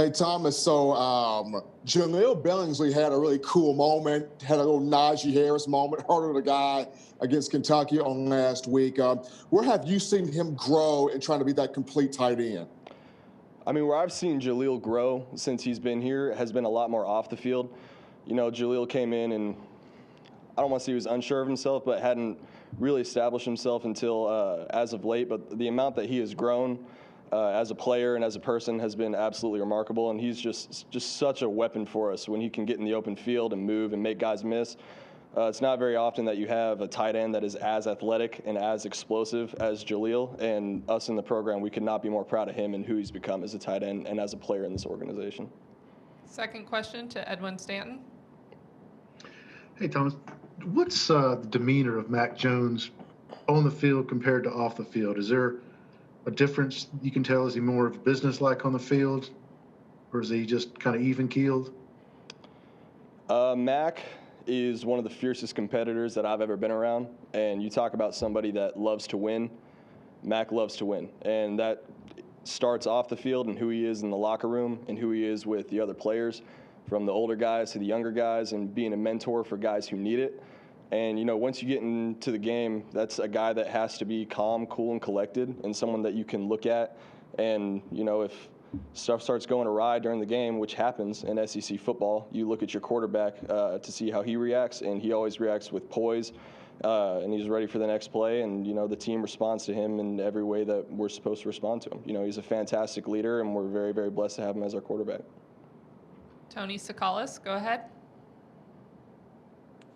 Hey, Thomas. So, Jaleel Billingsley had a really cool moment, had a little Najee Harris moment, hurdled a guy against Kentucky on last week. Where have you seen him grow in trying to be that complete tight end? I mean, where I've seen Jaleel grow since he's been here has been a lot more off the field. You know, Jaleel came in and I don't want to say he was unsure of himself, but hadn't really established himself until as of late. But the amount that he has grown as a player and as a person has been absolutely remarkable. And he's just such a weapon for us when he can get in the open field and move and make guys miss. It's not very often that you have a tight end that is as athletic and as explosive as Jaleel. And us in the program, we could not be more proud of him and who he's become as a tight end and as a player in this organization. Second question to Edwin Stanton. Hey, Thomas, what's the demeanor of Mac Jones on the field compared to off the field? Is there a difference you can tell? Is he more of business-like on the field, or is he just kind of even-keeled? Mac is one of the fiercest competitors that I've ever been around, and you talk about somebody that loves to win. Mac loves to win, and that starts off the field and who he is in the locker room and who he is with the other players, from the older guys to the younger guys, and being a mentor for guys who need it. And, you know, once you get into the game, that's a guy that has to be calm, cool, and collected, and someone that you can look at. And, you know, if stuff starts going awry during the game, which happens in SEC football, you look at your quarterback to see how he reacts, and he always reacts with poise, and he's ready for the next play. And, you know, the team responds to him in every way that we're supposed to respond to him. You know, he's a fantastic leader, and we're very, very blessed to have him as our quarterback. Tony Sakalas, go ahead.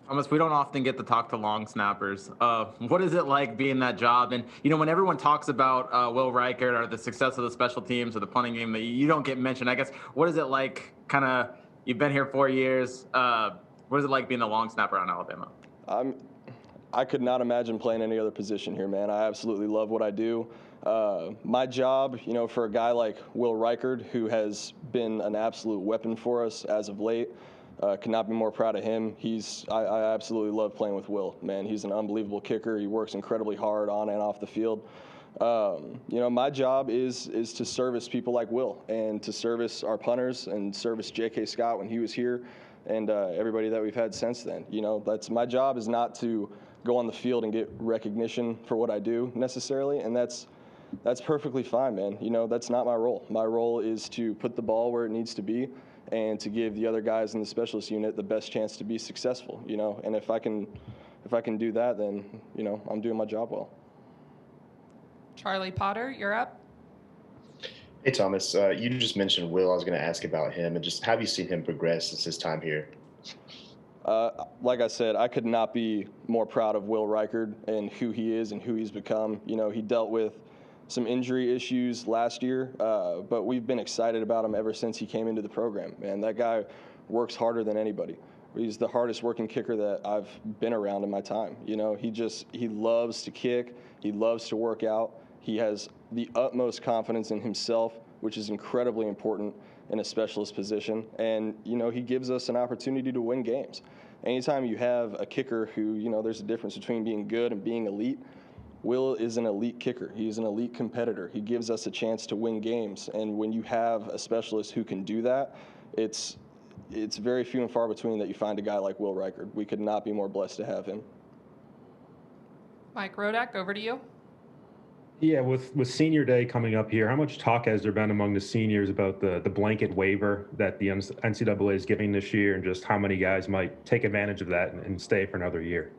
Thomas, we don't often get to talk to long snappers. What is it like being that job? And, you know, when everyone talks about Will Reichard or the success of the special teams or the punting game, that you don't get mentioned, I guess, what is it like kind of, you've been here 4 years, what is it like being the long snapper on Alabama? I could not imagine playing any other position here, man. I absolutely love what I do. My job, you know, for a guy like Will Reichard, who has been an absolute weapon for us as of late, could not be more proud of him. I absolutely love playing with Will, man. He's an unbelievable kicker. He works incredibly hard on and off the field. You know, my job is to service people like Will and to service our punters and service J.K. Scott when he was here and everybody that we've had since then. You know, that's my job is not to go on the field and get recognition for what I do necessarily, and that's perfectly fine, man. You know, that's not my role. My role is to put the ball where it needs to be and to give the other guys in the specialist unit the best chance to be successful, you know. And if I can do that, then, you know, I'm doing my job well. Charlie Potter, you're up. Hey, Thomas, you just mentioned Will. I was going to ask about him and just have you seen him progress since his time here? Like I said, I could not be more proud of Will Reichard and who he is and who he's become. You know, he dealt with some injury issues last year, but we've been excited about him ever since he came into the program. Man, that guy works harder than anybody. He's the hardest working kicker that I've been around in my time. You know, he loves to kick. He loves to work out. He has the utmost confidence in himself, which is incredibly important in a specialist position. And, you know, he gives us an opportunity to win games. Anytime you have a kicker who, you know, there's a difference between being good and being elite. Will is an elite kicker. He's an elite competitor. He gives us a chance to win games. And when you have a specialist who can do that, it's very few and far between that you find a guy like Will Reichard. We could not be more blessed to have him. Mike Rodak, over to you. Yeah, with Senior Day coming up here, how much talk has there been among the seniors about the blanket waiver that the NCAA is giving this year and just how many guys might take advantage of that and stay for another year?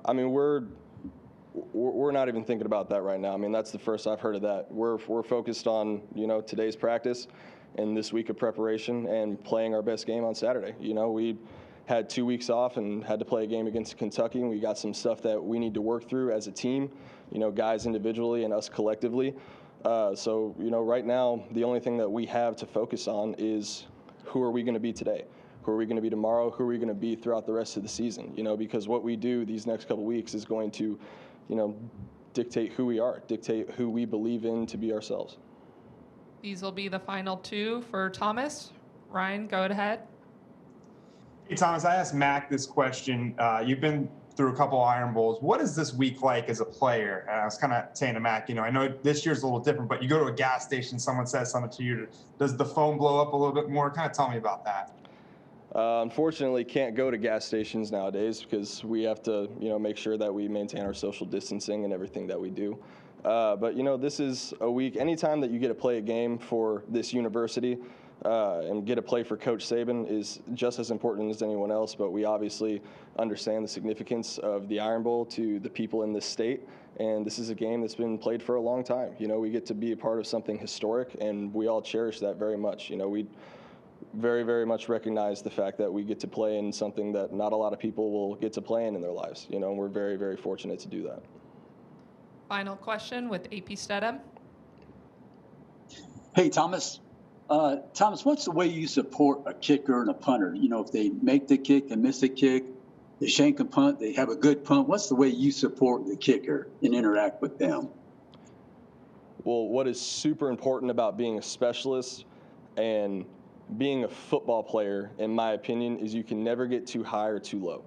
I mean, we're not even thinking about that right now. I mean, that's the first I've heard of that. We're focused on, you know, today's practice and this week of preparation and playing our best game on Saturday. You know, we had 2 weeks off and had to play a game against Kentucky, and we got some stuff that we need to work through as a team, you know, guys individually and us collectively. So, you know, right now, the only thing that we have to focus on is who are we going to be today? Who are we going to be tomorrow? Who are we going to be throughout the rest of the season? You know, because what we do these next couple weeks is going to, you know, dictate who we are, dictate who we believe in to be ourselves. These will be the final two for Thomas. Ryan, go ahead. Hey, Thomas, I asked Mac this question. You've been through a couple Iron Bowls. What is this week like as a player? And I was kind of saying to Mac, I know this year's a little different, but you go to a gas station, someone says something to you. Does the phone blow up a little bit more? Kind of tell me about that. Unfortunately, can't go to gas stations nowadays because we have to, make sure that we maintain our social distancing and everything that we do. But this is a week. Anytime that you get to play a game for this university and get to play for Coach Saban is just as important as anyone else. But we obviously understand the significance of the Iron Bowl to the people in this state. And this is a game that's been played for a long time. We get to be a part of something historic, and we all cherish that very much. We very, very much recognize the fact that we get to play in something that not a lot of people will get to play in their lives. And we're very, very fortunate to do that. Final question with AP Stedham. Hey, Thomas. Thomas, what's the way you support a kicker and a punter? If they make the kick, they miss the kick, they shank a punt, they have a good punt. What's the way you support the kicker and interact with them? Well, what is super important about being a specialist and being a football player, in my opinion, is you can never get too high or too low,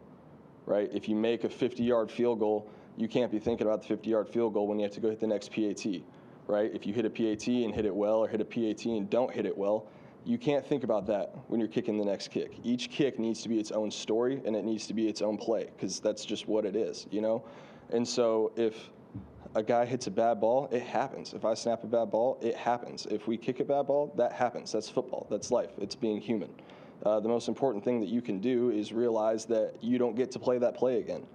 right? If you make a 50-yard field goal, you can't be thinking about the 50-yard field goal when you have to go hit the next PAT, right? If you hit a PAT and hit it well, or hit a PAT and don't hit it well, you can't think about that when you're kicking the next kick. Each kick needs to be its own story, and it needs to be its own play, because that's just what it is, And so if a guy hits a bad ball, it happens. If I snap a bad ball, it happens. If we kick a bad ball, that happens. That's football. That's life. It's being human. The most important thing that you can do is realize that you don't get to play that play again.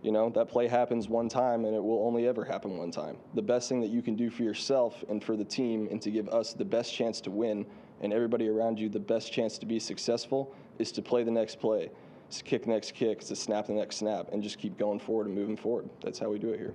That play happens one time, and it will only ever happen one time. The best thing that you can do for yourself and for the team, and to give us the best chance to win and everybody around you the best chance to be successful, is to play the next play. It's to kick the next kick. It's to snap the next snap, and just keep going forward and moving forward. That's how we do it here.